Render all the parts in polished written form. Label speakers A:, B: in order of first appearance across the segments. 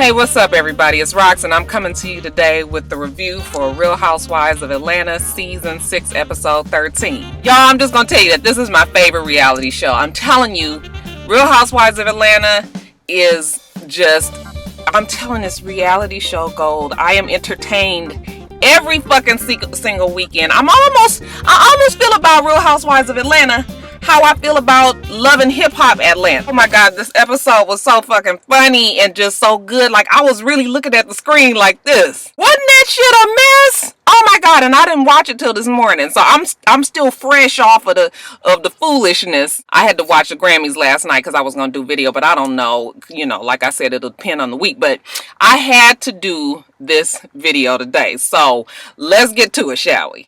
A: Hey, what's up everybody? It's Rox and I'm coming to you today with the review for Real Housewives of Atlanta Season 6 Episode 13. Y'all, I'm just gonna tell you that this is my favorite reality show. I'm telling you, Real Housewives of Atlanta is just, I'm telling this reality show gold. I am entertained every fucking single weekend. I almost feel about Real Housewives of Atlanta how I feel about Love and Hip Hop Atlanta. Oh my god, this episode was so fucking funny and just so good. Like, I was really looking at the screen like this. Wasn't that shit a mess? Oh my god, and I didn't watch it till this morning. So I'm still fresh off of the foolishness. I had to watch the Grammys last night because I was gonna do video, but I don't know. You know, like I said, it'll depend on the week. But I had to do this video today. So let's get to it, shall we?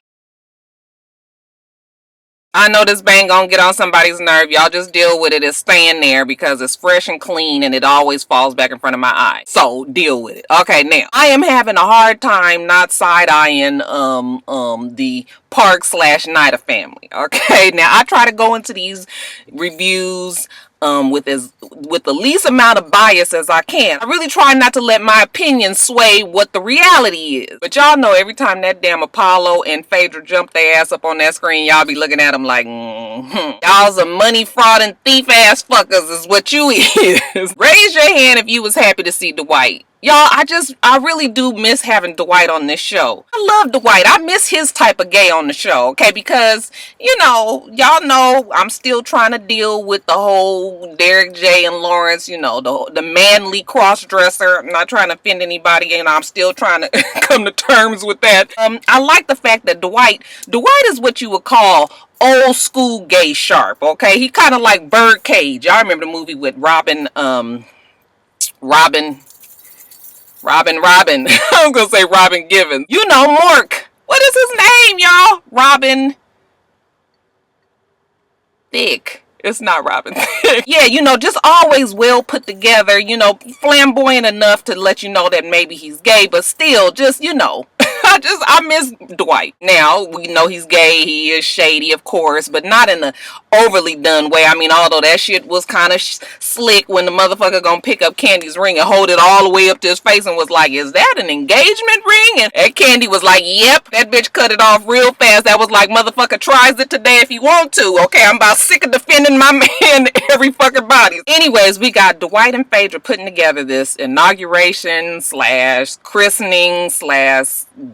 A: I know this bang gonna get on somebody's nerve. Y'all just deal with it. It's staying there because it's fresh and clean and it always falls back in front of my eye. So deal with it. Okay, now I am having a hard time not side-eyeing the Park/Nida family. Okay, now I try to go into these reviews with the least amount of bias as I can. I really try not to let my opinion sway what the reality is. But y'all know every time that damn Apollo and Phaedra jump their ass up on that screen, y'all be looking at them like, y'all's a money fraud and thief ass fuckers is what you is. Raise your hand if you was happy to see Dwight. Y'all, I really do miss having Dwight on this show. I love Dwight. I miss his type of gay on the show, okay? Because, you know, y'all know I'm still trying to deal with the whole Derek J and Lawrence, you know, the manly cross-dresser. I'm not trying to offend anybody, you know, I'm still trying to come to terms with that. I like the fact that Dwight is what you would call old school gay sharp, okay? He kind of like Birdcage. Y'all remember the movie with Robin. I was gonna say Robin Givens. You know, Mork. What is his name, y'all? Robin Thicke. It's not Robin Thicke. Yeah, you know, just always well put together, you know, flamboyant enough to let you know that maybe he's gay, but still just, you know, I miss Dwight. Now, we know he's gay, he is shady, of course, but not in a overly done way. I mean, although that shit was kind of slick when the motherfucker gonna pick up Kandi's ring and hold it all the way up to his face and was like, is that an engagement ring? And Kandi was like, yep. That bitch cut it off real fast. That was like, motherfucker tries it today if you want to. Okay, I'm about sick of defending my man every fucking body. Anyways, we got Dwight and Phaedra putting together this inauguration / christening /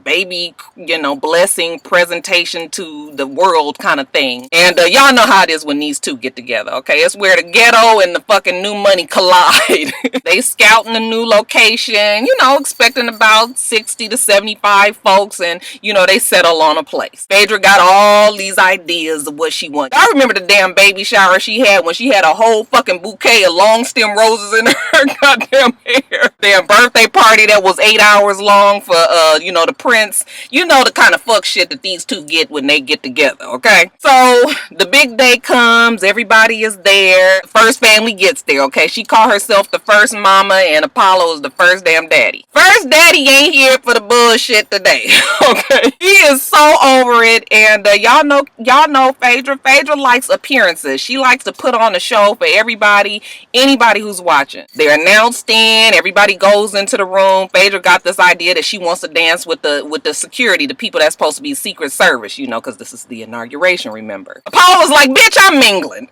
A: baby, you know, blessing presentation to the world kind of thing. And y'all know how it is when these two get together, okay? It's where the ghetto and the fucking new money collide. They scouting a new location, you know, expecting about 60 to 75 folks, and, you know, they settle on a place. Phaedra got all these ideas of what she wants. I remember the damn baby shower she had when she had a whole fucking bouquet of long stem roses in her goddamn hair. Damn birthday party that was 8 hours long for, you know, the prince. You know the kind of fuck shit that these two get when they get together, okay? So the big day comes, everybody is there. First family gets there, okay? She called herself the first mama and Apollo is the first damn daddy. First daddy ain't here for the bullshit today, okay? He is so over it, and y'all know Phaedra. Phaedra likes appearances. She likes to put on a show for everybody, anybody who's watching. They're announced in, everybody goes into the room. Phaedra got this idea that she wants to dance with the security, the people that's supposed to be Secret Service, you know, because this is the inauguration, remember. Apollo was like, bitch, I'm mingling.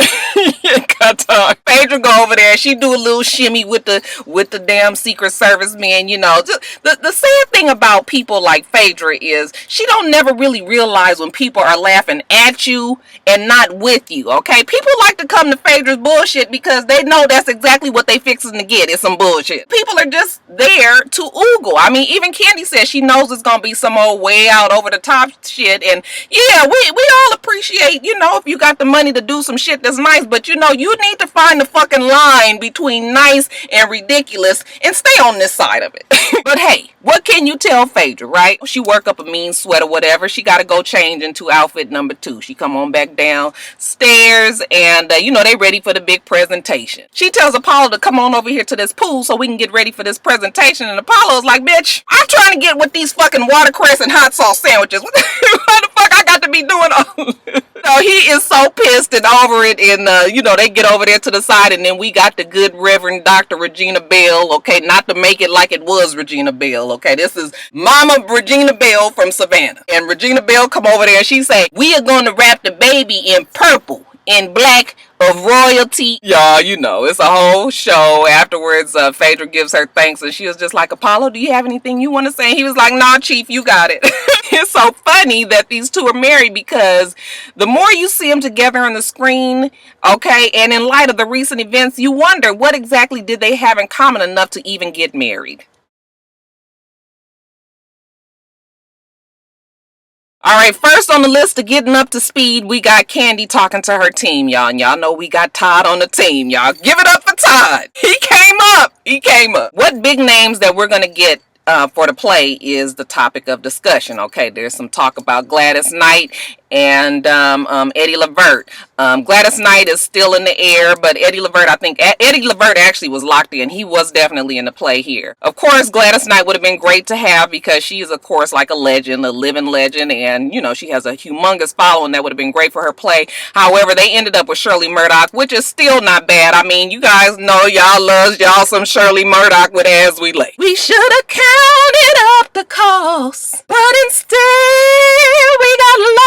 A: Got time. Phaedra go over there, she do a little shimmy with the damn Secret Service man, you know. Just, the sad thing about people like Phaedra is she don't never really realize when people are laughing at you and not with you, okay? People like to come to Phaedra's bullshit because they know that's exactly what they fixing to get. It's some bullshit. People are just there to oogle. I mean, even Kandi says she knows it's gonna be some old way out over the top shit, and yeah, we all appreciate, you know, if you got the money to do some shit that's nice, but you know, you need to find the fucking line between nice and ridiculous and stay on this side of it. But hey, what can you tell Phaedra, right? She work up a mean sweat or whatever, she gotta go change into outfit number 2. She come on back downstairs and you know, they ready for the big presentation. She tells Apollo to come on over here to this pool so we can get ready for this presentation, and Apollo's like, bitch, I'm trying to get with these fucking watercress and hot sauce sandwiches. What the fuck I got to be doing all this? know, he is so pissed and over it, and you know, they get over there to the side, and then we got the good Reverend Dr. Regina Bell, okay, not to make it like it was Regina Bell, okay, this is Mama Regina Bell from Savannah, and Regina Bell come over there and she say, we are going to wrap the baby in purple, in black, of royalty. Y'all, you know, it's a whole show. Afterwards, Phaedra gives her thanks, and she was just like, Apollo, do you have anything you want to say? And he was like, nah, Chief, you got it. It's so funny that these two are married, because the more you see them together on the screen, okay, and in light of the recent events, you wonder what exactly did they have in common enough to even get married. All right, first on the list of getting up to speed, we got Kandi talking to her team, y'all. And y'all know we got Todd on the team, y'all. Give it up for Todd. He came up. He came up. What big names that we're going to get for the play is the topic of discussion. Okay, there's some talk about Gladys Knight and Eddie Levert. Gladys Knight is still in the air, but Eddie Levert, I think Eddie Levert actually was locked in. He was definitely in the play here. Of course, Gladys Knight would have been great to have, because she is, of course, like a legend, a living legend, and, you know, she has a humongous following. That would have been great for her play. However, they ended up with Shirley Murdoch, which is still not bad. I mean, you guys know y'all loves y'all some Shirley Murdoch with As We Lay. We should have counted up the cost, but instead we got lost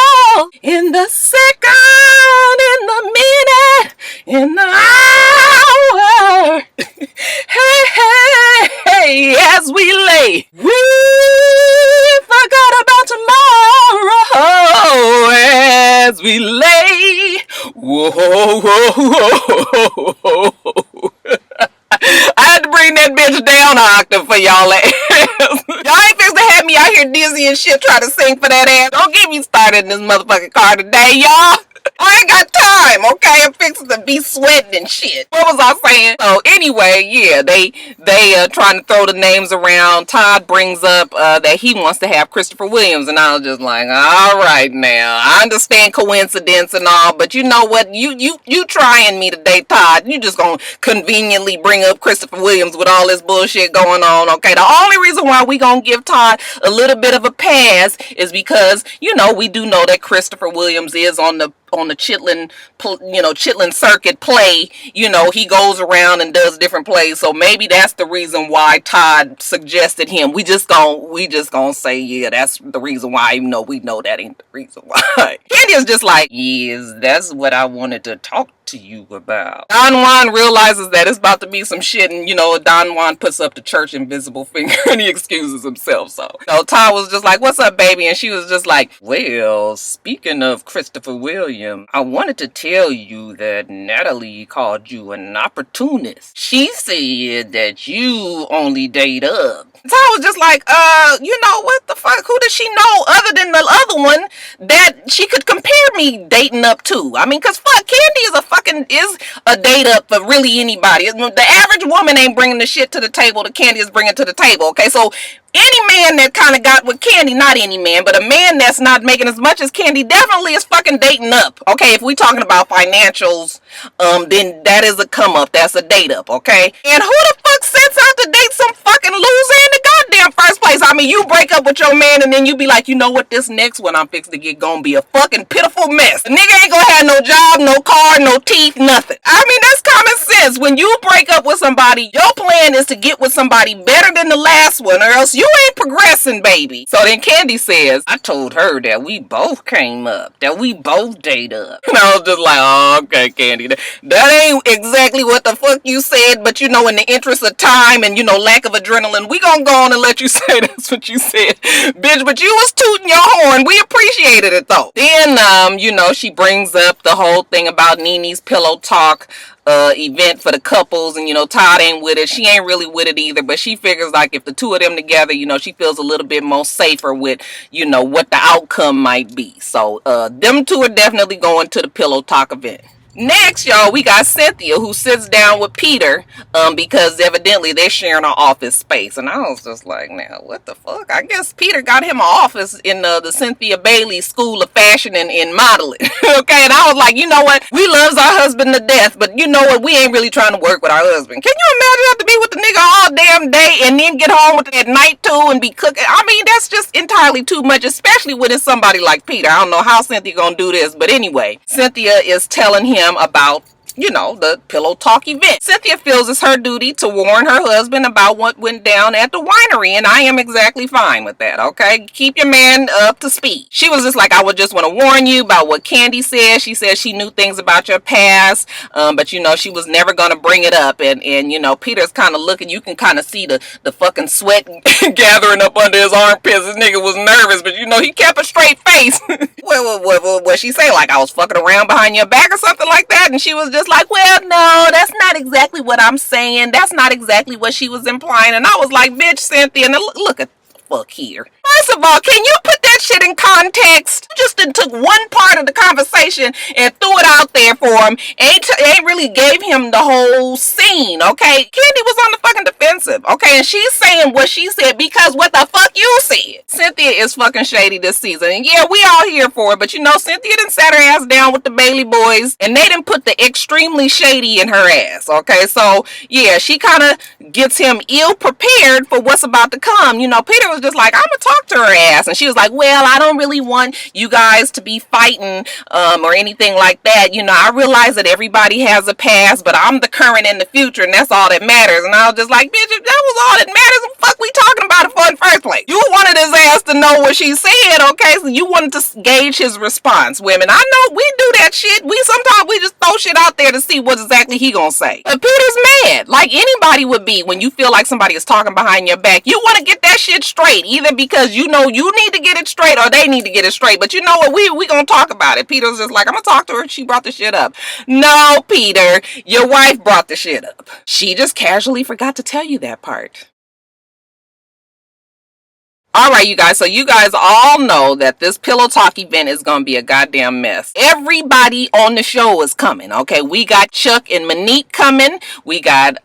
A: in the second, in the minute, in the hour. Hey, hey, hey, as we lay, we forgot about tomorrow as we lay. Whoa, whoa, whoa, whoa, whoa. I had to bring that bitch down an octave for y'all ass. Y'all ain't fixing to have me out here dizzy and shit trying to sing for that ass. Don't get me started in this motherfucking car today, y'all. I ain't got time, okay? I'm fixing to be sweating and shit. What was I saying? So anyway, yeah, they trying to throw the names around. Todd brings up that he wants to have Christopher Williams, and I was just like, all right now, I understand coincidence and all, but you know what? You trying me today, Todd. You just gonna conveniently bring up Christopher Williams with all this bullshit going on, okay? The only reason why we gonna give Todd a little bit of a pass is because, you know, we do know that Christopher Williams is on the Chitlin, you know, Chitlin circuit play. You know, he goes around and does different plays, so maybe that's the reason why Todd suggested him. We just gonna say, yeah, that's the reason why, even though we know that ain't the reason why. Kandi is just like, yes, that's what I wanted to talk to you about. Don Juan realizes that it's about to be some shit, and, you know, Don Juan puts up the church invisible finger and he excuses himself. So, you know, Todd was just like, what's up, baby? And she was just like, well, speaking of Christopher Williams, I wanted to tell you that Natalie called you an opportunist. She said that you only date up. Todd was just like, you know, what the fuck? Who does she know other than the other one that she could compare me dating up to? I mean, cause fuck, Kandi is a date up for really anybody. The average woman ain't bringing the shit to the table that Kandi is bringing to the table, okay? So any man that kind of got with Kandi, not any man, but a man that's not making as much as Kandi definitely is fucking dating up, okay? If we talking about financials, then that is a come up. That's a date up, okay? And who the fuck sets out to date some fucking loser in the goddamn first place? I mean, you break up with your man and then you be like, you know what, this next one I'm fixing to get gonna be a fucking pitiful mess. The nigga ain't gonna have no job, no car, no teeth, nothing. I mean, that's common sense. When you break up with somebody, your plan is to get with somebody better than the last one, or else you ain't progressing, baby. So then Kandi says, I told her that we both came up, that we both date up. And I was just like, oh, okay, Kandi, that ain't exactly what the fuck you said, but you know, in the interest of time and, you know, lack of adrenaline, we gonna go on and let you say that's what you said, bitch. But you was tooting your horn. We appreciated it though. Then, you know, she brings up the whole thing about Nene's pillow talk event for the couples, and, you know, Todd ain't with it. She ain't really with it either, but she figures like if the two of them together, you know, she feels a little bit more safer with, you know, what the outcome might be. So them two are definitely going to the pillow talk event. Next, y'all, we got Cynthia, who sits down with Peter, because evidently they're sharing an office space. And I was just like, now, what the fuck? I guess Peter got him an office in the Cynthia Bailey School of Fashion and Modeling. Okay, and I was like, you know what? We loves our husband to death, but you know what? We ain't really trying to work with our husband. Can you imagine have to be with the nigga all damn day and then get home with it at night too and be cooking? I mean, that's just entirely too much, especially when it's somebody like Peter. I don't know how Cynthia gonna do this, but anyway, Cynthia is telling him about, you know, the pillow talk event. Cynthia feels it's her duty to warn her husband about what went down at the winery, and I am exactly fine with that, okay? Keep your man up to speed. She was just like, I would just want to warn you about what Kandi said. She said she knew things about your past, but, you know, she was never going to bring it up, and you know, Peter's kind of looking, you can kind of see the fucking sweat gathering up under his armpits. This nigga was nervous, but, you know, he kept a straight face. What she say? Like, I was fucking around behind your back or something like that? And she was just like, well, no, that's not exactly what I'm saying. That's not exactly what she was implying. And I was like, bitch, Cynthia, now look at the fuck here. First of all, can you put that shit in context? You just took one part of the conversation and threw it out there for him. Ain't really gave him the whole scene, okay? Kandi was on the fucking defensive, okay? And she's saying what she said because what the fuck you said. Cynthia is fucking shady this season. And yeah, we all here for it, but you know, Cynthia done sat her ass down with the Bailey boys and they done put the extremely shady in her ass, okay? So yeah, she kind of gets him ill prepared for what's about to come. You know, Peter was just like, I'm gonna talk to her ass, and she was like, well, I don't really want you guys to be fighting or anything like that. You know, I realize that everybody has a past, but I'm the current and the future, and that's all that matters. And I was just like, bitch, if that was all that matters, what the fuck we talking about it for in the first place? You wanted his ass to know what she said, okay? So you wanted to gauge his response. Women, I know we do that shit. Sometimes we just throw shit out there to see what exactly he gonna say. But Peter's mad, like anybody would be when you feel like somebody is talking behind your back. You want to get that shit straight, either because you know you need to get it straight or they need to get it straight. But you know what? We gonna talk about it. Peter's just like, I'm gonna talk to her. She brought the shit up. No, Peter, your wife brought the shit up. She just casually forgot to tell you that part. Alright, you guys, so you guys all know that this pillow talk event is going to be a goddamn mess. Everybody on the show is coming, okay? We got Chuck and Monique coming. We got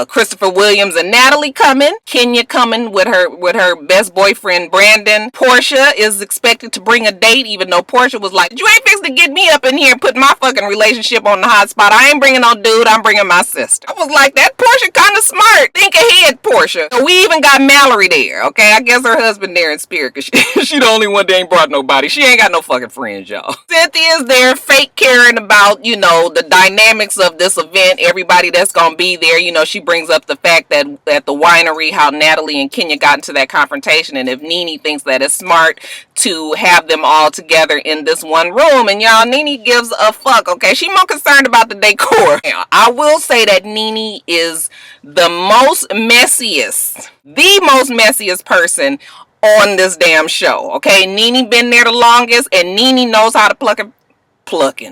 A: Christopher Williams and Natalie coming. Kenya coming with her best boyfriend, Brandon. Portia is expected to bring a date, even though Portia was like, you ain't fixing to get me up in here and put my fucking relationship on the hot spot. I ain't bringing no dude, I'm bringing my sister. I was like, that Portia kind of smart. Think ahead, Portia. So we even got Mallory there, okay? I guess her husband there in spirit, because she the only one that ain't brought nobody. She ain't got no fucking friends, y'all. Cynthia's there fake caring about, you know, the dynamics of this event, everybody that's gonna be there. You know, she brings up the fact that at the winery, how Natalie and Kenya got into that confrontation, and if Nene thinks that it's smart to have them all together in this one room, and y'all, Nene gives a fuck, okay? She more concerned about the decor. Now, I will say that Nene is the most messiest person on this damn show, okay? Nene been there the longest, and Nene knows how to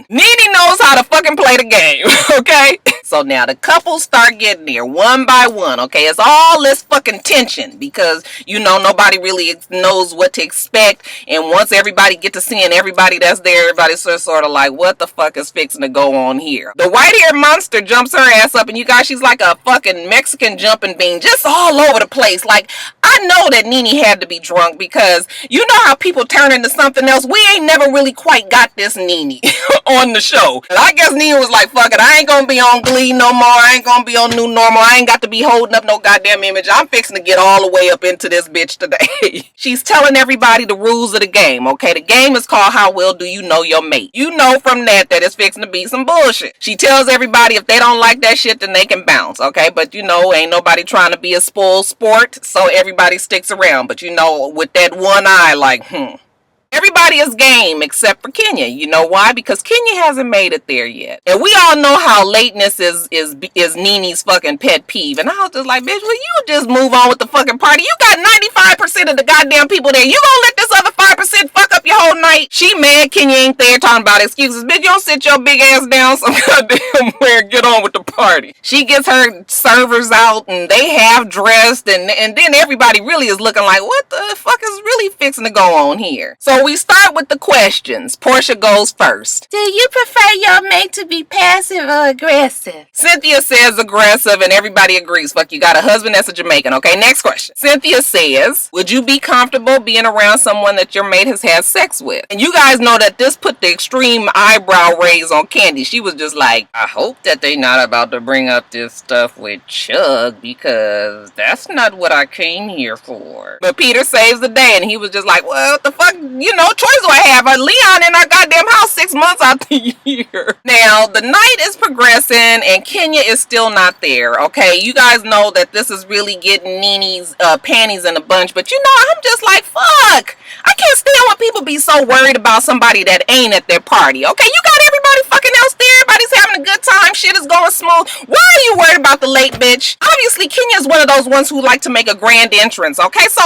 A: Nene knows how to fucking play the game, okay? So now the couples start getting there one by one, okay? It's all this fucking tension because, you know, nobody really knows what to expect. And once everybody get to seeing everybody that's there, everybody's sort of like, what the fuck is fixing to go on here? The white-haired monster jumps her ass up, and you guys, she's like a fucking Mexican jumping bean, just all over the place. Like, I know that Nene had to be drunk because you know how people turn into something else? We ain't never really quite got this Nene on the show. And I guess Nene was like, fuck it, I ain't gonna be on Glee no more. I ain't gonna be on New Normal. I ain't got to be holding up no goddamn image. I'm fixing to get all the way up into this bitch today. She's telling everybody the rules of the game, okay? The game is called How Well Do You Know Your Mate. You know from that it's fixing to be some bullshit. She tells everybody if they don't like that shit, then they can bounce, okay? But you know, ain't nobody trying to be a spoiled sport, so everybody sticks around. But you know, with that one eye, like, everybody is game except for Kenya. You know why? Because Kenya hasn't made it there yet. And we all know how lateness is Nene's fucking pet peeve. And I was just like, bitch, will you just move on with the fucking party? You got 95% of the goddamn people there. You gonna let this other 5% fuck up your whole night. She mad Kenya ain't there talking about excuses. Bitch, you don't sit your big ass down some goddamn where and get on with the party. She gets her servers out and they half dressed and then everybody really is looking like, what the fuck is really fixing to go on here? So we start with the questions. Portia goes first.
B: Do you prefer your mate to be passive or aggressive?
A: Cynthia says aggressive and everybody agrees. Fuck, you got a husband that's a Jamaican. Okay, next question. Cynthia says, would you be comfortable being around someone that your mate has had sex with? And you guys know that this put the extreme eyebrow raise on Kandi. She was just like, I hope that they not about to bring up this stuff with Chug because that's not what I came here for. But Peter saves the day and he was just like, well, what the fuck, choice do I have? Leon in our goddamn house 6 months out the year. Now, the night is progressing and Kenya is still not there, okay? You guys know that this is really getting Nene's panties in a bunch, but I'm just like, fuck. I can't stand when people be so worried about somebody that ain't at their party, okay? You got everybody fucking else there. Everybody's having a good time. Shit is going smooth. Why are you worried about the late bitch? Obviously, Kenya's one of those ones who like to make a grand entrance, okay? So,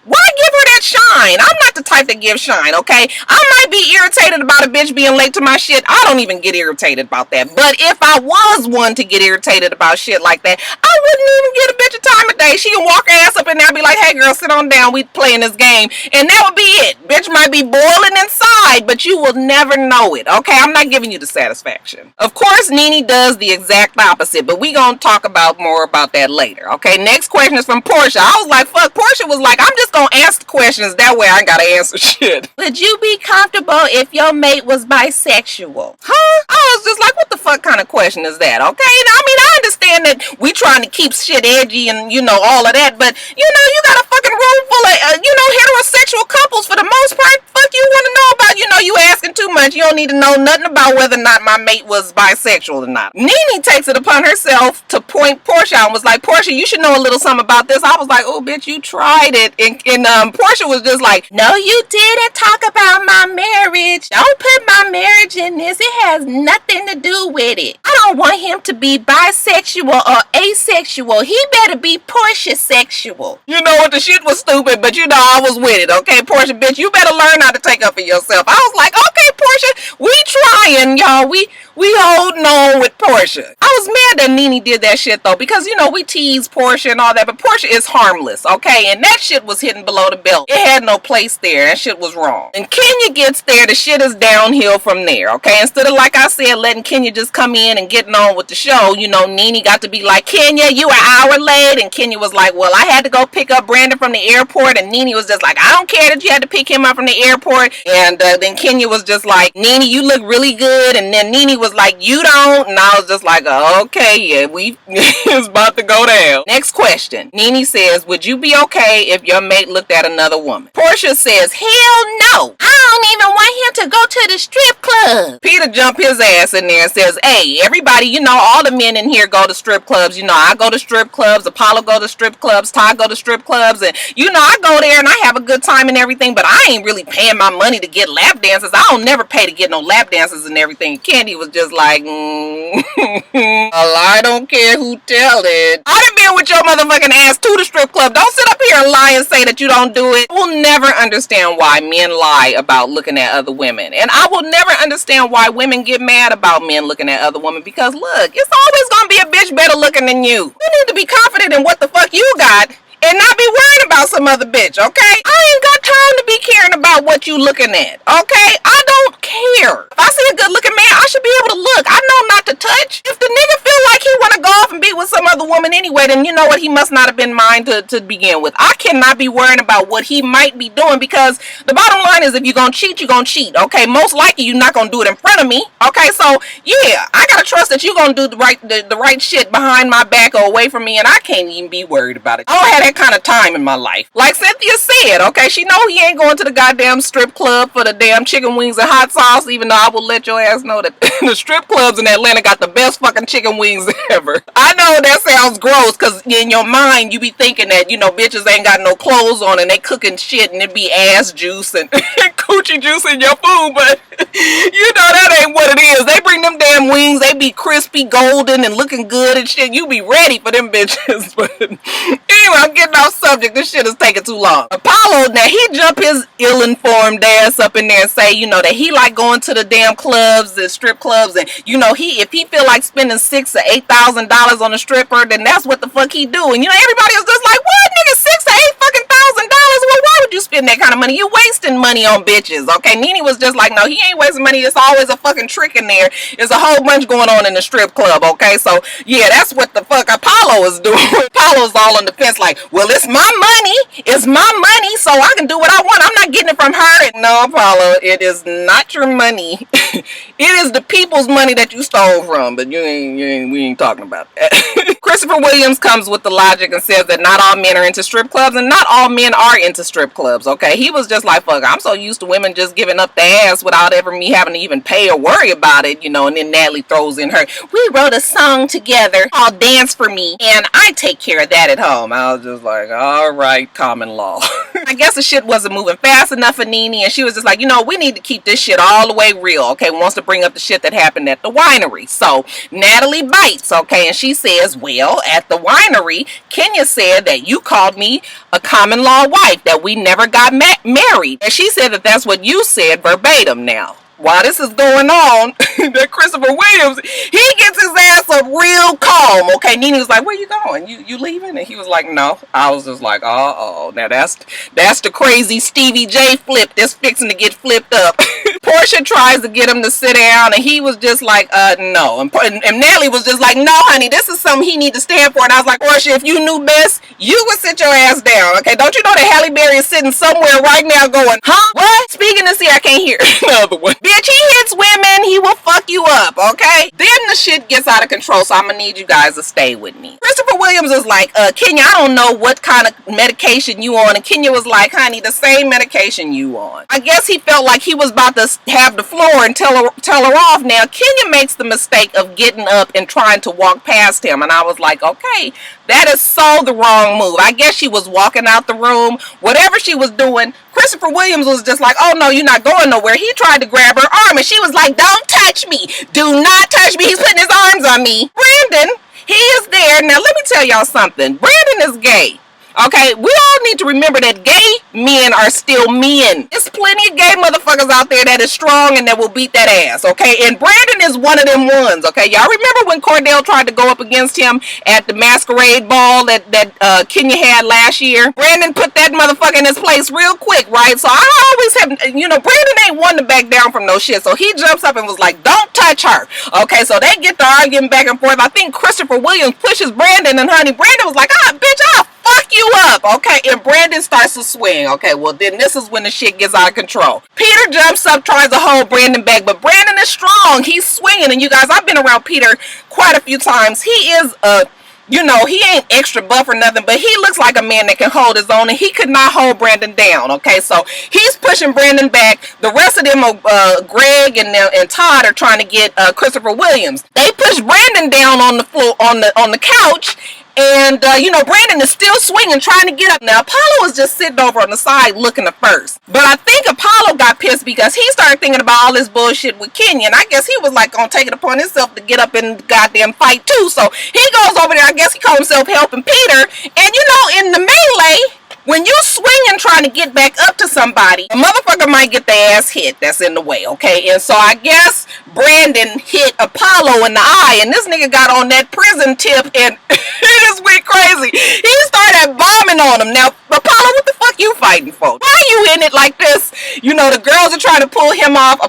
A: why give her that shine? I'm not the type to give shine, okay? I might be irritated about a bitch being late to my shit. I don't even get irritated about that. But if I was one to get irritated about shit like that, I wouldn't even get a bitch a time of day. She can walk her ass up in there and be like, hey girl, sit on down. We playing this game. And that would be it. Bitch might be boiling inside, but you will never know it, okay? I'm not giving you the satisfaction. Of course, Nene does the exact opposite, but we gonna talk about more about that later, okay? Next question is from Portia. I was like, fuck. Portia was like, I'm just gonna ask questions. That way I gotta answer shit.
B: Would you be comfortable if your mate was bisexual?
A: Huh? I was just like, what the fuck kind of question is that, okay? I mean, I understand that we trying to keep shit edgy and, all of that, but, you got a fucking room full of, heterosexual couples for the most part. Fuck you want to know about, you asking too much. You don't need to know nothing about whether or not my mate was bisexual or not. Nene takes it upon herself to point Portia and was like, Portia, you should know a little something about this. I was like, oh, bitch, you tried it. And Portia was just like,
B: no, you didn't talk about my marriage. Don't put my marriage in this. It has nothing to do with it. I don't want him to be bisexual or asexual. He better be Portia sexual.
A: You know what? The shit was stupid, but I was with it, okay? Portia, bitch, you better learn how to take up for yourself. I was like, okay, Portia, we trying, y'all. We holding on with Portia. I was mad that Nene did that shit, though, because, we tease Portia and all that, but Portia is harmless, okay? And that shit was hitting below the belt. It had no place there. That shit was wrong. And Kenya gets there, the shit is downhill from there, okay? Instead of, like I said, letting Kenya just come in and getting on with the show, Nene got to be like, Kenya, you an hour late. And Kenya was like, well, I had to go pick up Brandon from the airport. And Nene was just like, I don't care that you had to pick him up from the airport. And then Kenya was just like, Nene, you look really good. And then Nene was like, you don't. And I was just like, okay, yeah, it's about to go down. Next question. Nene says, would you be okay if your mate looked at another woman? Portia says, hell no.
B: I don't even want him to go to the strip club.
A: Peter jumped his ass in there and says, hey, everybody, all the men in here go to strip clubs. I go to strip clubs. Apollo go to strip clubs. Ty go to strip clubs. And, I go there and I have a good time and everything, but I ain't really paying my money to get lap dances. I don't never pay to get no lap dances and everything. Kandi was just like, well, I don't care who tell it. I done been with your motherfucking ass to the strip club. Don't sit up here and lie and say that you don't do it. I will never understand why men lie about looking at other women. And I will never understand why women get mad about men looking at other women, because look, it's always gonna be a bitch better looking than you. You need to be confident in what the fuck you got and not be worried about some other bitch, okay? I ain't got time to be caring about what you looking at, okay? I don't care. If I see a good looking man, I should be able to look. I know not to touch. If the nigga feel like he want to go off and be with some other woman anyway, then you know what? He must not have been mine to begin with. I cannot be worrying about what he might be doing, because the bottom line is, if you're gonna cheat, you're gonna cheat, okay? Most likely you're not gonna do it in front of me, okay? So yeah, I gotta trust that you're gonna do the right shit behind my back or away from me, and I can't even be worried about it. I don't have that kind of time in my life. Like Cynthia said, okay, she know he ain't going to the goddamn strip club for the damn chicken wings and hot sauce, even though I will let your ass know that the strip clubs in Atlanta got the best fucking chicken wings ever. I know that sounds gross, because in your mind you be thinking that, bitches ain't got no clothes on and they cooking shit and it be ass juice and coochie juice in your food, but you know that ain't what it is. They bring them damn wings, they be crispy, golden, and looking good and shit. You be ready for them bitches. But anyway, I'm getting off subject. This shit is taking too long. Apollo, now he jump his ill-informed ass up in there and say, you know, that he like going to the damn clubs, the strip clubs, and you know, if he feel like spending $6,000 or $8,000 on a stripper, then that's what the fuck he do. And you know, everybody was just like, what, nigga, $6,000 or $8,000? Well, why would you spend that kind of money? You wasting money on bitches. Okay, Nene was just like, no, he ain't wasting money. It's always a fucking trick in there. There's a whole bunch going on in the strip club. Okay, so yeah, that's what the fuck Apollo is doing. Apollo's all on the fence like, well, it's my money. It's my money, so I can do what I want. I'm not getting it from her. No, Apollo, it is not your money. It is the people's money that you stole from, but we ain't talking about that. Christopher Williams comes with the logic and says that not all men are into strip clubs and not all men are into strip clubs. Okay, he was just like, fuck, I'm so used to women just giving up their ass without ever me having to even pay or worry about it, you know. And then Natalie throws in her, we wrote a song together called Dance for Me, and I take care of that at home. I was just like, all right, common law. I guess the shit wasn't moving fast enough for Nene, and she was just like, you know, we need to keep this shit all the way real. Okay, wants to bring up the shit that happened at the winery. So Natalie bites, okay, and she says, well, at the winery, Kenya said that you called me a common law wife, that we never got married. And she said that that's what you said verbatim. Now, while this is going on, that Christopher Williams, he gets his ass up real calm. Okay, Nene was like, where you going? You leaving? And he was like, no. I was just like, oh, now that's the crazy Stevie J flip that's fixing to get flipped up. Portia tries to get him to sit down, and he was just like, no. And Natalie was just like, no, honey, this is something he need to stand for. And I was like, Portia, if you knew best, you would sit your ass down. Okay, don't you know that Halle Berry is sitting somewhere right now going, huh? What? Speaking to see, I can't hear another one. Bitch, he hits women, he will fuck you up, okay? Then the shit gets out of control, so I'm gonna need you guys to stay with me. Christopher Williams is like, Kenya, I don't know what kind of medication you on. And Kenya was like, honey, the same medication you on. I guess he felt like he was about to have the floor and tell her off. Now, Kenya makes the mistake of getting up and trying to walk past him. And I was like, okay, that is so the wrong move. I guess she was walking out the room. Whatever she was doing, Christopher Williams was just like, oh no, you're not going nowhere. He tried to grab her arm and she was like, don't touch me. Do not touch me. He's putting his arms on me. Brandon, he is there. Now let me tell y'all something. Brandon is gay. Okay, we all need to remember that gay men are still men. There's plenty of gay motherfuckers out there that is strong and that will beat that ass, okay? And Brandon is one of them ones, okay? Y'all remember when Cordell tried to go up against him at the masquerade ball that Kenya had last year? Brandon put that motherfucker in his place real quick, right? So I always have, you know, Brandon ain't one to back down from no shit. So he jumps up and was like, don't touch her. Okay, so they get to arguing back and forth. I think Christopher Williams pushes Brandon, and honey, Brandon was like, bitch, I'll fuck you up, okay? And Brandon starts to swing. Okay, well then this is when the shit gets out of control. Peter jumps up, tries to hold Brandon back, but Brandon is strong. He's swinging, and you guys, I've been around Peter quite a few times. He is you know, he ain't extra buff or nothing, but he looks like a man that can hold his own, and he could not hold Brandon down, okay? So he's pushing Brandon back. The rest of them, Greg and Todd, are trying to get Christopher Williams. They push Brandon down on the floor, on the couch, and, you know, Brandon is still swinging, trying to get up. Now, Apollo is just sitting over on the side looking at first. But I think Apollo got pissed because he started thinking about all this bullshit with Kenya. And I guess he was, like, going to take it upon himself to get up and goddamn fight, too. So he goes over there. I guess he called himself helping Peter. And, you know, in the melee, when you swinging trying to get back up to somebody, a motherfucker might get their ass hit that's in the way, okay? And so I guess Brandon hit Apollo in the eye, and this nigga got on that prison tip, and he just went crazy. He started bombing on him. Now, Apollo, what the fuck you fighting for? Why are you in it like this? You know, the girls are trying to pull him off.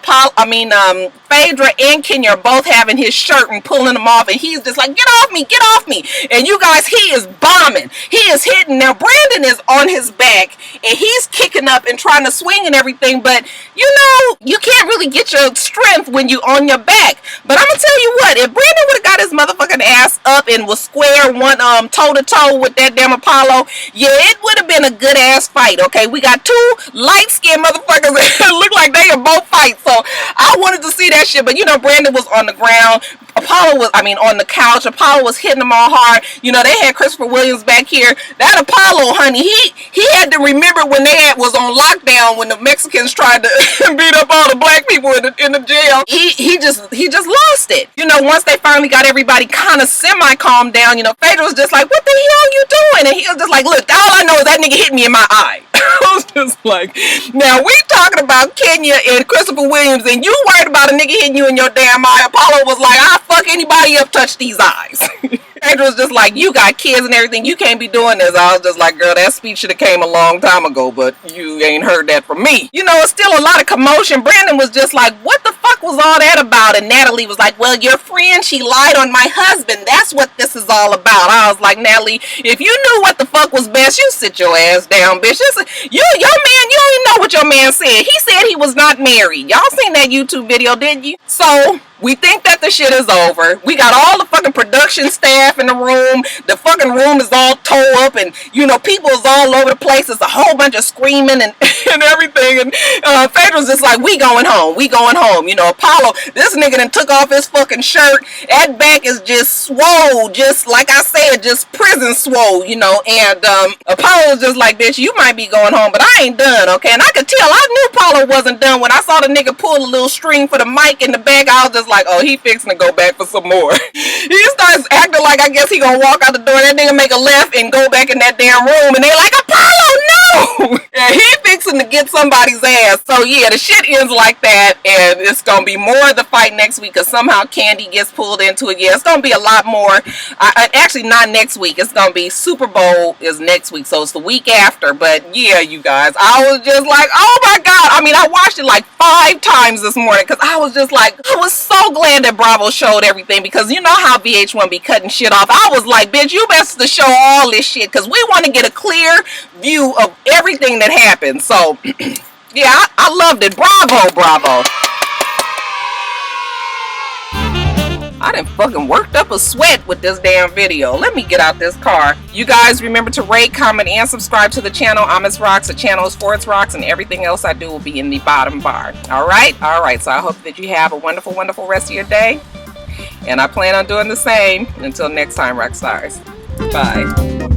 A: Phaedra and Kenya are both having his shirt and pulling him off, and he's just like, get off me, get off me. And you guys, he is bombing. He is hitting. Now, Brandon is on his back, and he's kicking up and trying to swing and everything, but, you know, you can't really get your strength when you on your back. But I'm gonna tell you what, if Brandon would have got his motherfucking ass up and was square one toe-to-toe with that damn Apollo, yeah, it would have been a good ass fight, okay? We got two light-skinned motherfuckers that look like they can both fight, so I wanted to see that shit. But you know, Brandon was on the ground. on the couch. Apollo was hitting them all hard. You know, they had Christopher Williams back here. That Apollo, honey, he had to remember when they was on lockdown, when the Mexicans tried to beat up all the black people in the jail. He just lost it. You know, once they finally got everybody kind of semi-calmed down, you know, Phaedra was just like, what the hell are you doing? And he was just like, look, all I know is that nigga hit me in my eye. I was just like, now we talking about Kenya and Christopher Williams, and you worried about a nigga hitting you in your damn eye. Apollo was like, I'll fuck anybody up, touch these eyes. Phaedra was just like, you got kids and everything, you can't be doing this. I was just like, girl, that speech should have came a long time ago, but you ain't heard that from me. You know, it's still a lot of commotion. Brandon was just like, what the fuck was all that about? And Natalie was like, well, your friend, she lied on my husband. That's what this is all about. I was like, Natalie, if you knew what the fuck was best, you sit your ass down, bitch. You don't even know what your man said. He said he was not married. Y'all seen that YouTube video, didn't you? So we think that the shit is over. We got all the fucking production staff in the room. The fucking room is all tore up, and you know, people is all over the place. It's a whole bunch of screaming and everything. And Phaedra's just like, we going home. We going home. You know, Apollo, this nigga done took off his fucking shirt. That back is just swole, just like I said, just prison swole, you know. And Apollo was just like, bitch, you might be going home, but I ain't done, okay? And I could tell, I knew Apollo wasn't done when I saw the nigga pull a little string for the mic in the back. I was just like, oh, he fixing to go back for some more. He starts acting like, I guess he gonna walk out the door. That nigga make a left and go back in that damn room, and they like, Apollo, no! And he fixing to get somebody's ass. So yeah, the shit ends like that, and it's gonna be more of the fight next week, because somehow Kandi gets pulled into it. Yeah, it's gonna be a lot more. Actually, not next week. It's gonna be Super Bowl is next week, so it's the week after. But yeah, you guys, I was just like, oh my god. I mean, I watched it like 5 times this morning, because I was just like, I was so glad that Bravo showed everything, because you know how VH1 be cutting shit off. I was like, bitch, you best to show all this shit, because we want to get a clear view of everything that happened. So yeah, I loved it. Bravo, bravo. I done fucking worked up a sweat with this damn video. Let me get out this car. You guys remember to rate, comment, and subscribe to the channel. I'm itsrox. The channel is for itsrox, and everything else I do will be in the bottom bar. Alright? Alright, so I hope that you have a wonderful, wonderful rest of your day. And I plan on doing the same. Until next time, Roxstars. Bye.